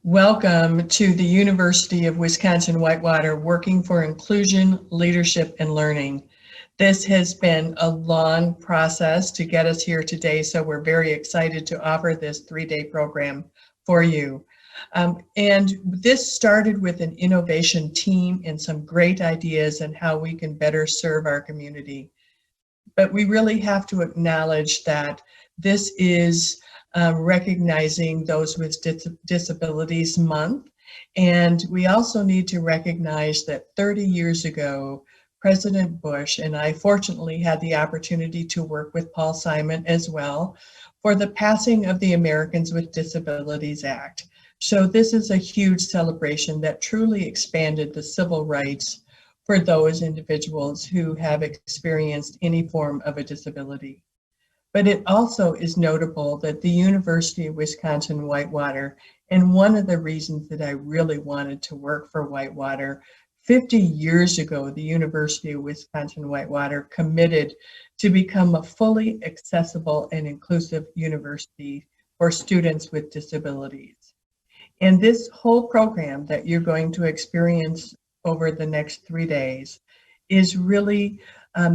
Welcome to the University of Wisconsin-Whitewater Working for Inclusion, Leadership, and Learning. This has been a long process to get us here today, so we're very excited to offer this three-day program for you. And this started with an innovation team and some great ideas on how we can better serve our community. But we really have to acknowledge that this is recognizing those with disabilities month. And we also need to recognize that 30 years ago, President Bush and I fortunately had the opportunity to work with Paul Simon as well for the passing of the Americans with Disabilities Act. So this is a huge celebration that truly expanded the civil rights for those individuals who have experienced any form of a disability. But it also is notable that the University of Wisconsin-Whitewater, and one of the reasons that I really wanted to work for Whitewater, 50 years ago, the University of Wisconsin-Whitewater committed to become a fully accessible and inclusive university for students with disabilities. And this whole program that you're going to experience over the next 3 days is really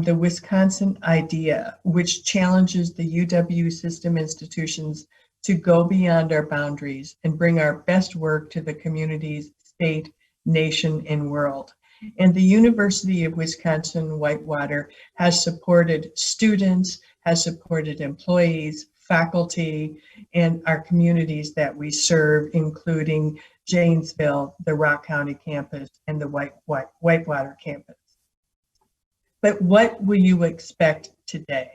the Wisconsin idea, which challenges the UW system institutions to go beyond our boundaries and bring our best work to the communities, state, nation, and world. And the University of Wisconsin-Whitewater has supported students, has supported employees, faculty, and our communities that we serve, including Janesville, the Rock County campus, and the Whitewater campus. But what will you expect today?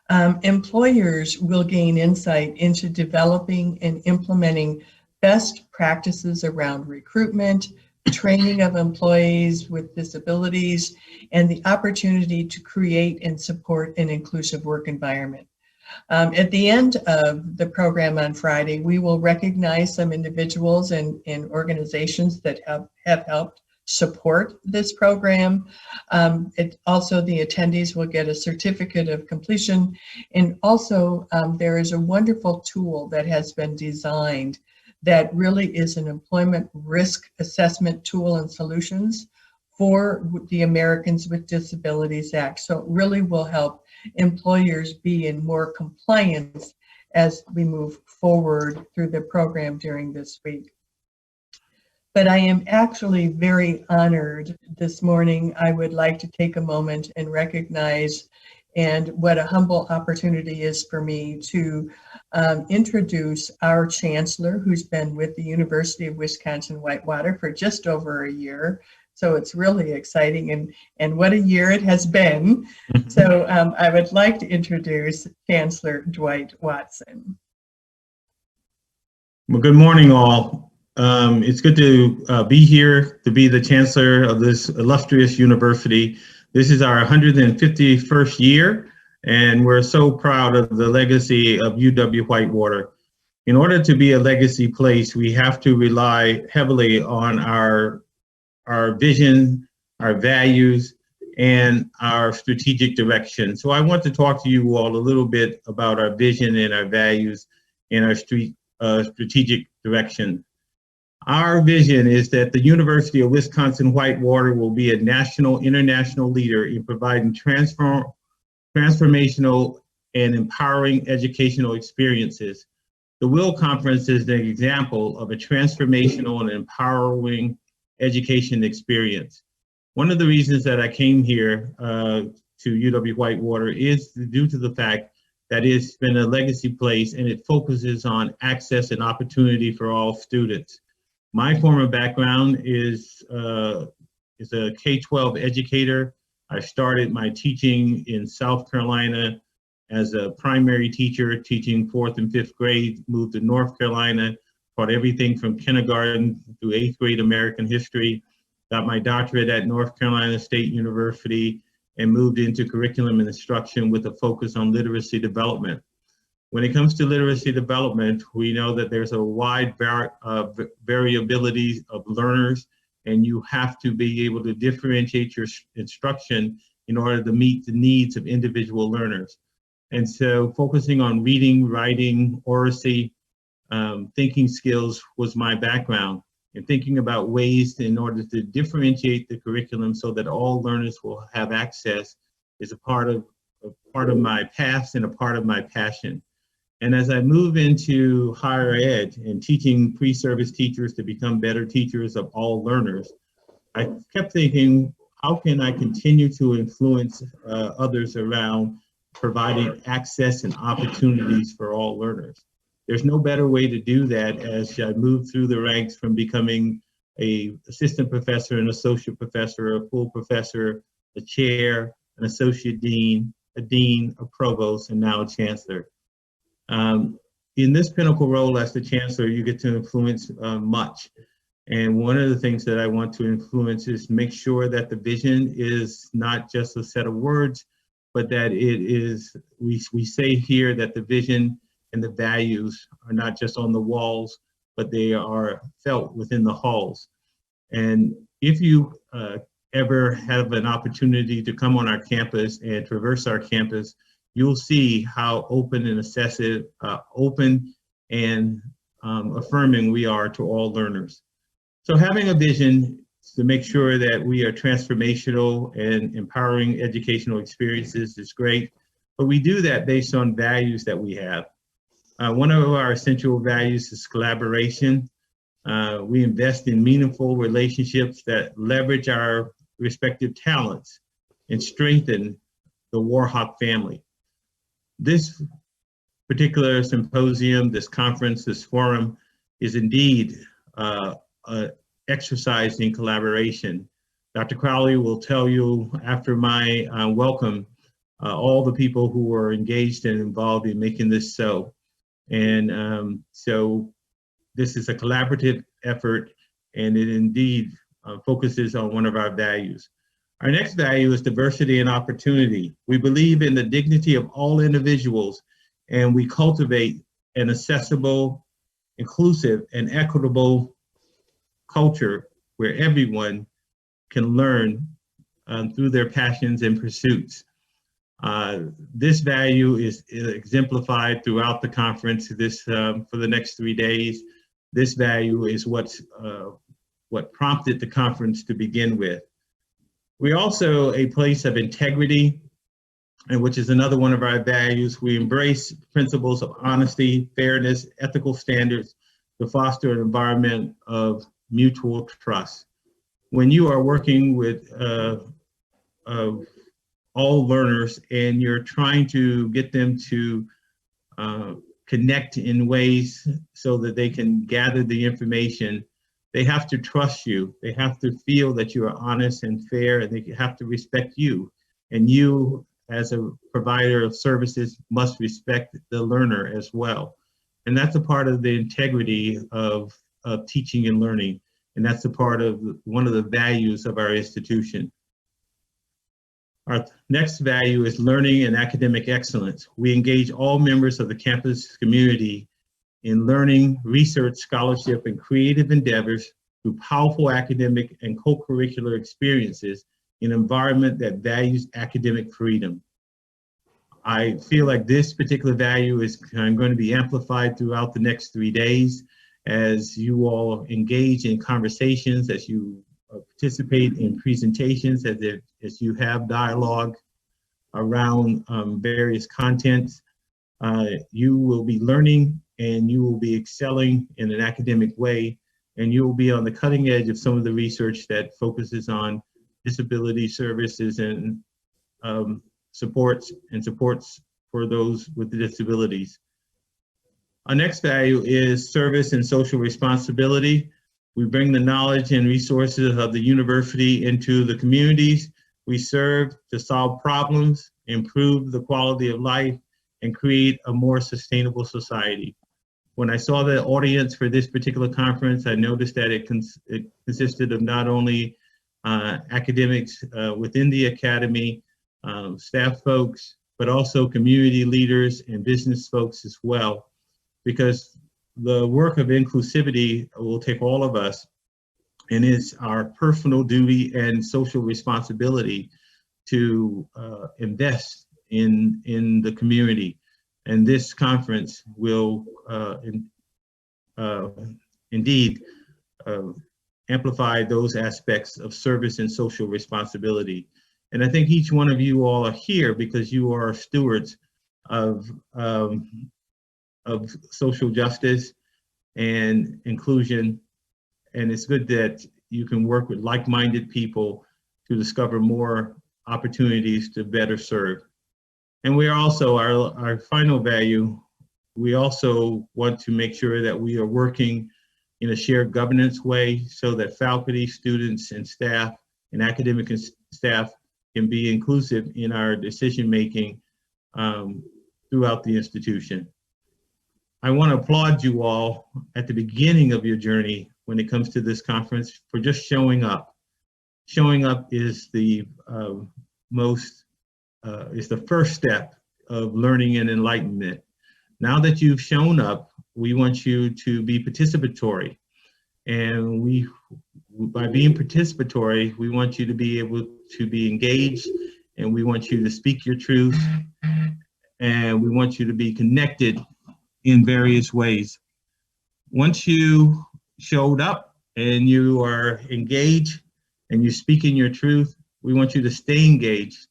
Employers will gain insight into developing and implementing best practices around recruitment, training of employees with disabilities, and the opportunity to create and support an inclusive work environment. At the end of the program on Friday, we will recognize some individuals and organizations that have helped support this program. Also, the attendees will get a certificate of completion. And also, there is a wonderful tool that has been designed that really is an employment risk assessment tool and solutions for the Americans with Disabilities Act. So it really will help employers be in more compliance as we move forward through the program during this week. But I am actually very honored this morning. I would like to take a moment and recognize, and what a humble opportunity is for me to introduce our Chancellor, who's been with the University of Wisconsin-Whitewater for just over a year. So it's really exciting, and what a year it has been. So I would like to introduce Chancellor Dwight Watson. Well, good morning, all. It's good to be here, to be the Chancellor of this illustrious university. This is our 151st year, and we're so proud of the legacy of UW-Whitewater. In order to be a legacy place, we have to rely heavily on our vision, our values, and our strategic direction. So I want to talk to you all a little bit about our vision and our values and our strategic direction. Our vision is that the University of Wisconsin-Whitewater will be a national, international leader in providing transformational and empowering educational experiences. The WIL Conference is an example of a transformational and empowering education experience. One of the reasons that I came here to UW-Whitewater is due to the fact that it's been a legacy place and it focuses on access and opportunity for all students. My former background is a K-12 educator. I started my teaching in South Carolina as a primary teacher, teaching 4th and 5th grade, moved to North Carolina, taught everything from kindergarten through 8th grade American history, got my doctorate at North Carolina State University, and moved into curriculum and instruction with a focus on literacy development. When it comes to literacy development, we know that there's a wide variability of learners, and you have to be able to differentiate your instruction in order to meet the needs of individual learners. And so focusing on reading, writing, oracy, thinking skills was my background, and thinking about ways in order to differentiate the curriculum so that all learners will have access is a part of my past and a part of my passion. And as I move into higher ed and teaching pre-service teachers to become better teachers of all learners, I kept thinking, how can I continue to influence others around providing access and opportunities for all learners? There's no better way to do that as I move through the ranks from becoming an assistant professor, an associate professor, a full professor, a chair, an associate dean, a dean, a provost, and now a chancellor. In this pinnacle role as the chancellor, you get to influence much. And one of the things that I want to influence is make sure that the vision is not just a set of words, but that it is, we say here that the vision and the values are not just on the walls, but they are felt within the halls. And if you ever have an opportunity to come on our campus and traverse our campus, you'll see how open and open and affirming we are to all learners. So having a vision to make sure that we are transformational and empowering educational experiences is great, but we do that based on values that we have. One of our essential values is collaboration. We invest in meaningful relationships that leverage our respective talents and strengthen the Warhawk family. This particular symposium, this conference, this forum is indeed exercise in collaboration. Dr. Crowley will tell you after my welcome, all the people who were engaged and involved in making this so. And so this is a collaborative effort, and it indeed focuses on one of our values. Our next value is diversity and opportunity. We believe in the dignity of all individuals, and we cultivate an accessible, inclusive, and equitable culture where everyone can learn through their passions and pursuits. This value is exemplified throughout the conference for the next 3 days. This value is what prompted the conference to begin with. We're also a place of integrity, and which is another one of our values. We embrace principles of honesty, fairness, ethical standards to foster an environment of mutual trust. When you are working with all learners and you're trying to get them to connect in ways so that they can gather the information, they have to trust you. They have to feel that you are honest and fair, and they have to respect you. And you, as a provider of services, must respect the learner as well. And that's a part of the integrity of teaching and learning. And that's a part of one of the values of our institution. Our next value is learning and academic excellence. We engage all members of the campus community in learning, research, scholarship, and creative endeavors through powerful academic and co-curricular experiences in an environment that values academic freedom. I feel like this particular value is going to be amplified throughout the next 3 days as you all engage in conversations, as you participate in presentations, as you have dialogue around various contents. You will be learning and you will be excelling in an academic way, and you will be on the cutting edge of some of the research that focuses on disability services and supports for those with disabilities. Our next value is service and social responsibility. We bring the knowledge and resources of the university into the communities we serve to solve problems, improve the quality of life, and create a more sustainable society. When I saw the audience for this particular conference, I noticed that it consisted of not only academics within the academy, staff folks, but also community leaders and business folks as well, because the work of inclusivity will take all of us, and it's our personal duty and social responsibility to invest in the community. And this conference will indeed amplify those aspects of service and social responsibility. And I think each one of you all are here because you are stewards of social justice and inclusion. And it's good that you can work with like-minded people to discover more opportunities to better serve. And we are also, our final value, we also want to make sure that we are working in a shared governance way so that faculty, students, and staff, and academic and staff can be inclusive in our decision-making throughout the institution. I want to applaud you all at the beginning of your journey when it comes to this conference for just showing up. Showing up is the is the first step of learning and enlightenment. Now that you've shown up, we want you to be participatory. And by being participatory, we want you to be able to be engaged, and we want you to speak your truth, and we want you to be connected in various ways. Once you showed up and you are engaged and you're speaking your truth, we want you to stay engaged,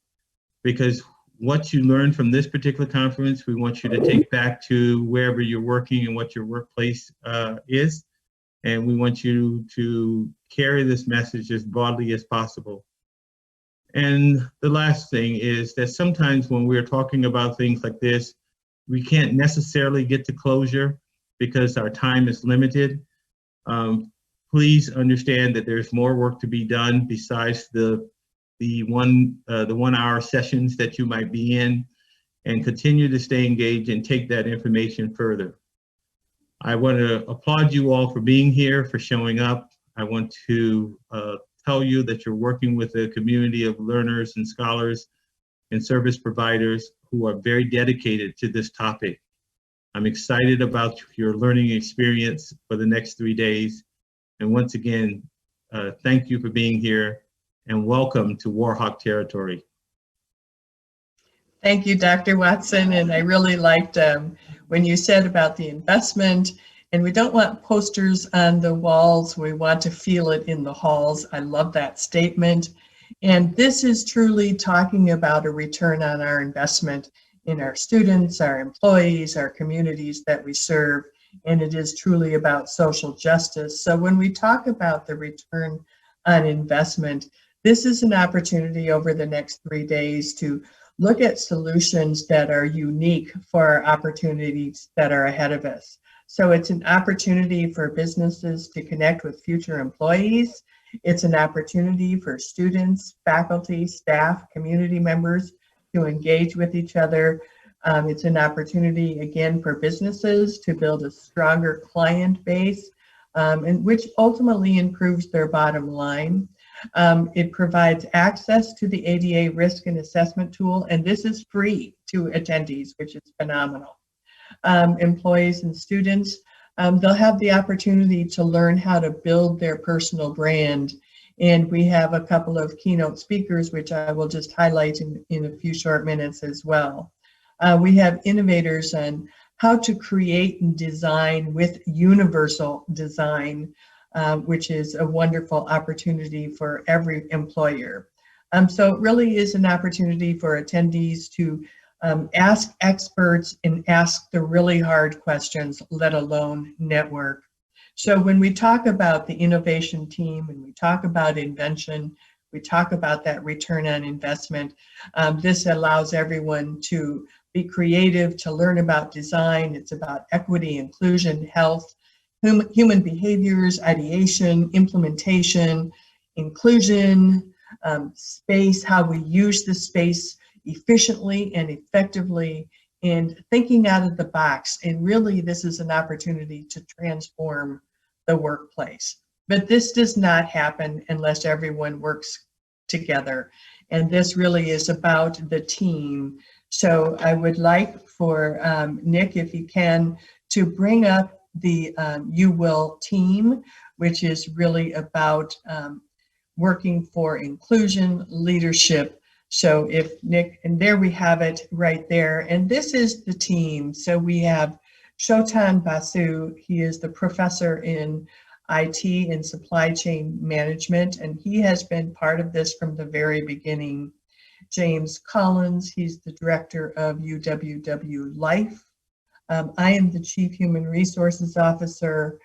because what you learned from this particular conference, we want you to take back to wherever you're working and what your workplace is. And we want you to carry this message as broadly as possible. And the last thing is that sometimes when we're talking about things like this, we can't necessarily get to closure because our time is limited. Please understand that there's more work to be done besides the 1 hour sessions that you might be in, and continue to stay engaged and take that information further. I want to applaud you all for being here, for showing up. I want to tell you that you're working with a community of learners and scholars and service providers who are very dedicated to this topic. I'm excited about your learning experience for the next 3 days. And once again, thank you for being here, and welcome to Warhawk territory. Thank you, Dr. Watson. And I really liked when you said about the investment, and we don't want posters on the walls, we want to feel it in the halls. I love that statement. And this is truly talking about a return on our investment in our students, our employees, our communities that we serve, and it is truly about social justice. So when we talk about the return on investment, this is an opportunity over the next 3 days to look at solutions that are unique for our opportunities that are ahead of us. So it's an opportunity for businesses to connect with future employees. It's an opportunity for students, faculty, staff, community members to engage with each other. It's an opportunity, again, for businesses to build a stronger client base, and which ultimately improves their bottom line. It provides access to the ADA risk and assessment tool, and this is free to attendees, which is phenomenal. Employees and students, they'll have the opportunity to learn how to build their personal brand. And we have a couple of keynote speakers, which I will just highlight in a few short minutes as well. We have innovators on how to create and design with universal design, which is a wonderful opportunity for every employer. So it really is an opportunity for attendees to ask experts and ask the really hard questions, let alone network. So when we talk about the innovation team and we talk about invention, we talk about that return on investment, this allows everyone to be creative, to learn about design. It's about equity, inclusion, health, human behaviors, ideation, implementation, inclusion, space, how we use the space efficiently and effectively, and thinking out of the box. And really, this is an opportunity to transform the workplace. But this does not happen unless everyone works together. And this really is about the team. So I would like for Nick, if you can, to bring up the UWL team, which is really about working for inclusion, leadership. So if Nick, and there we have it right there. And this is the team. So we have Shotan Basu, he is the professor in IT and supply chain management, and he has been part of this from the very beginning. James Collins, he's the director of UWW-Life. I am the Chief Human Resources Officer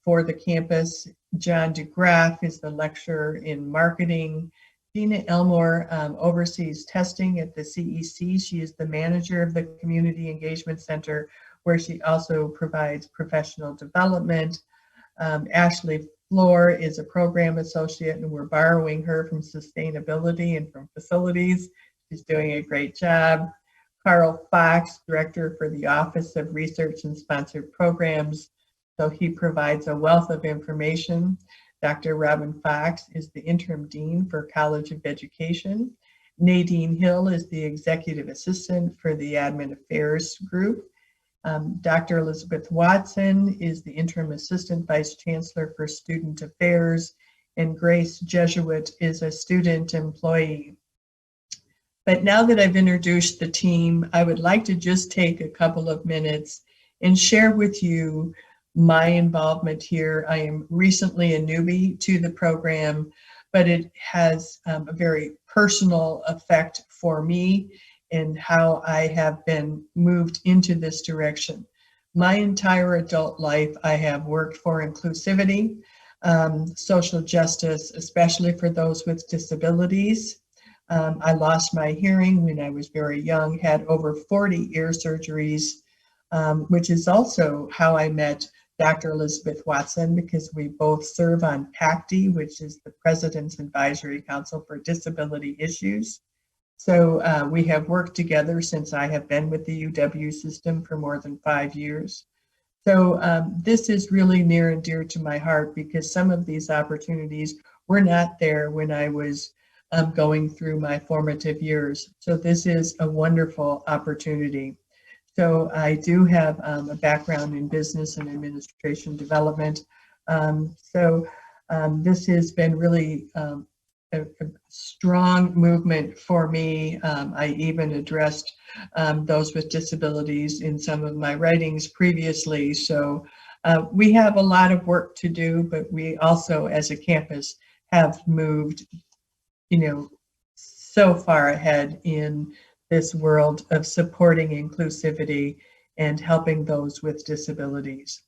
for the campus. John DeGraff is the lecturer in marketing. Gina Elmore oversees testing at the CEC. She is the manager of the Community Engagement Center, where she also provides professional development. Ashley Floor is a program associate, and we're borrowing her from sustainability and from facilities. She's doing a great job. Carl Fox, director for the Office of Research and Sponsored Programs. So he provides a wealth of information. Dr. Robin Fox is the interim dean for College of Education. Nadine Hill is the executive assistant for the Admin Affairs group. Dr. Elizabeth Watson is the interim assistant vice chancellor for student affairs, and Grace Jesuit is a student employee. But now that I've introduced the team, I would like to just take a couple of minutes and share with you my involvement here. I am recently a newbie to the program, but it has a very personal effect for me and how I have been moved into this direction. My entire adult life, I have worked for inclusivity, social justice, especially for those with disabilities. I lost my hearing when I was very young, had over 40 ear surgeries, which is also how I met Dr. Elizabeth Watson, because we both serve on PACD, which is the President's Advisory Council for Disability Issues. So we have worked together since I have been with the UW system for more than 5 years. So this is really near and dear to my heart, because some of these opportunities were not there when I was going through my formative years. So this is a wonderful opportunity. So I do have a background in business and administration development. This has been really a strong movement for me. I even addressed those with disabilities in some of my writings previously. So we have a lot of work to do, but we also, as a campus, have moved, so far ahead in this world of supporting inclusivity and helping those with disabilities.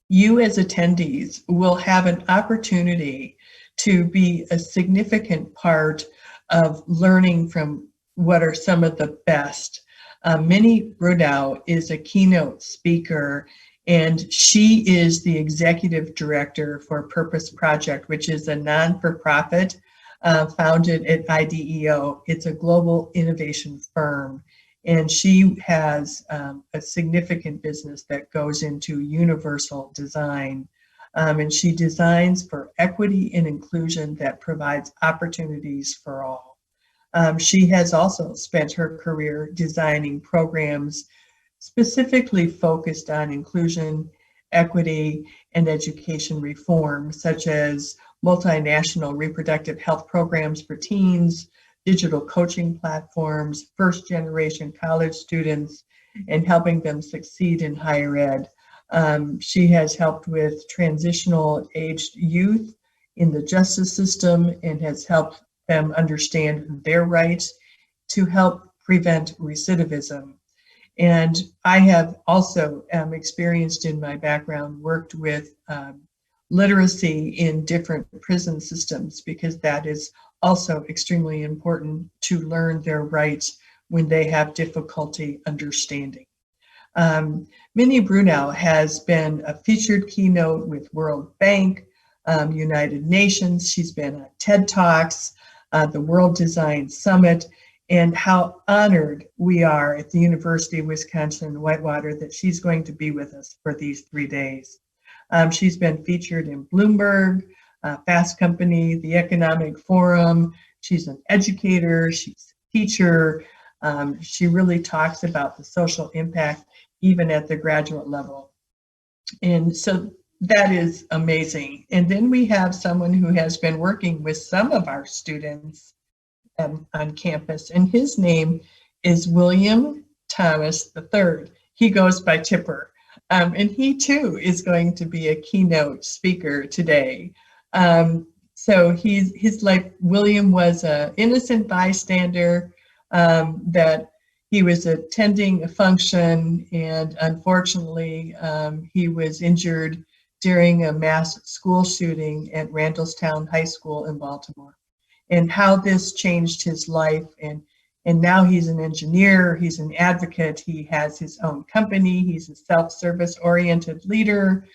You as attendees will have an opportunity to be a significant part of learning from what are some of the best. Minnie Brunow is a keynote speaker, and she is the executive director for Purpose Project, which is a non-for-profit founded at IDEO. It's a global innovation firm, and she has a significant business that goes into universal design. And she designs for equity and inclusion that provides opportunities for all. She has also spent her career designing programs specifically focused on inclusion, equity, and education reform, such as multinational reproductive health programs for teens, digital coaching platforms, first-generation college students, and helping them succeed in higher ed. She has helped with transitional aged youth in the justice system and has helped them understand their rights to help prevent recidivism. And I have also experienced in my background, worked with literacy in different prison systems, because that is also extremely important to learn their rights when they have difficulty understanding. Minnie Brunow has been a featured keynote with World Bank, United Nations. She's been at TED Talks, the World Design Summit, and how honored we are at the University of Wisconsin-Whitewater that she's going to be with us for these 3 days. She's been featured in Bloomberg, Fast Company, the Economic Forum. She's an educator, she's a teacher. She really talks about the social impact even at the graduate level. And so that is amazing. And then we have someone who has been working with some of our students on campus, and his name is William Thomas III. he goes by Tipper. And he too is going to be a keynote speaker today. So his life, William was an innocent bystander that he was attending a function, and unfortunately he was injured during a mass school shooting at Randallstown High School in Baltimore, and how this changed his life. And now he's an engineer, he's an advocate, he has his own company, he's a self-service oriented leader.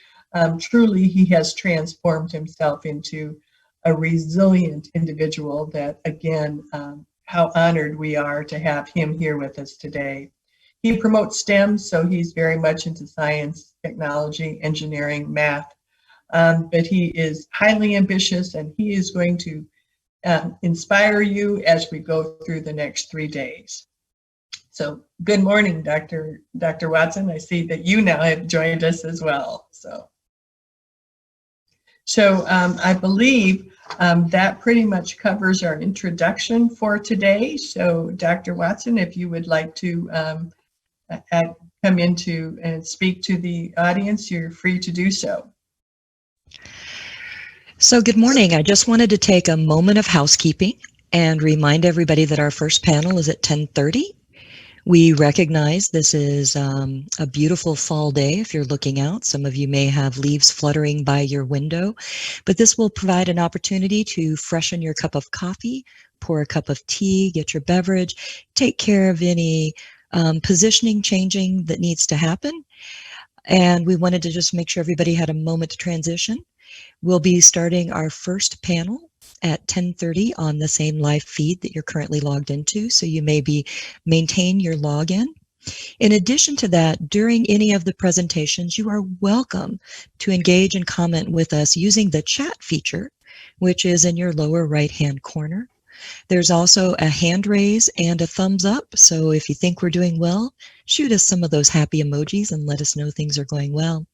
Truly, he has transformed himself into a resilient individual that, again, how honored we are to have him here with us today. He promotes STEM, so he's very much into science, technology, engineering, math, but he is highly ambitious, and he is going to inspire you as we go through the next 3 days. So good morning, Dr. Watson. I see that you now have joined us as well. So I believe that pretty much covers our introduction for today. So Dr. Watson, if you would like to come into and speak to the audience, you're free to do so. So good morning. I just wanted to take a moment of housekeeping and remind everybody that our first panel is at 10:30. We recognize this is a beautiful fall day if you're looking out. Some of you may have leaves fluttering by your window, but this will provide an opportunity to freshen your cup of coffee, pour a cup of tea, get your beverage, take care of any positioning changing that needs to happen. And we wanted to just make sure everybody had a moment to transition. We'll be starting our first panel at 10:30 on the same live feed that you're currently logged into, so you may maintain your login. In addition to that, during any of the presentations, you are welcome to engage and comment with us using the chat feature, which is in your lower right-hand corner. There's also a hand raise and a thumbs up, so if you think we're doing well, shoot us some of those happy emojis and let us know things are going well.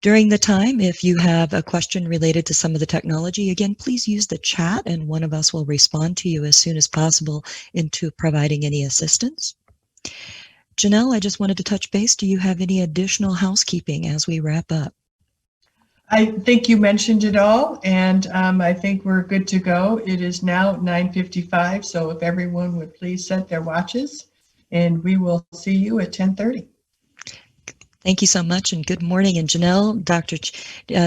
During the time, if you have a question related to some of the technology, again, please use the chat and one of us will respond to you as soon as possible into providing any assistance. Janelle, I just wanted to touch base. Do you have any additional housekeeping as we wrap up? I think you mentioned it all, and I think we're good to go. It is now 9:55, so if everyone would please set their watches, and we will see you at 10:30. Thank you so much, and good morning. And Janelle, Dr.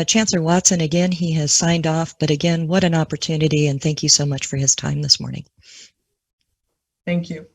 Chancellor Watson, again, he has signed off, but again, what an opportunity, and thank you so much for his time this morning. Thank you.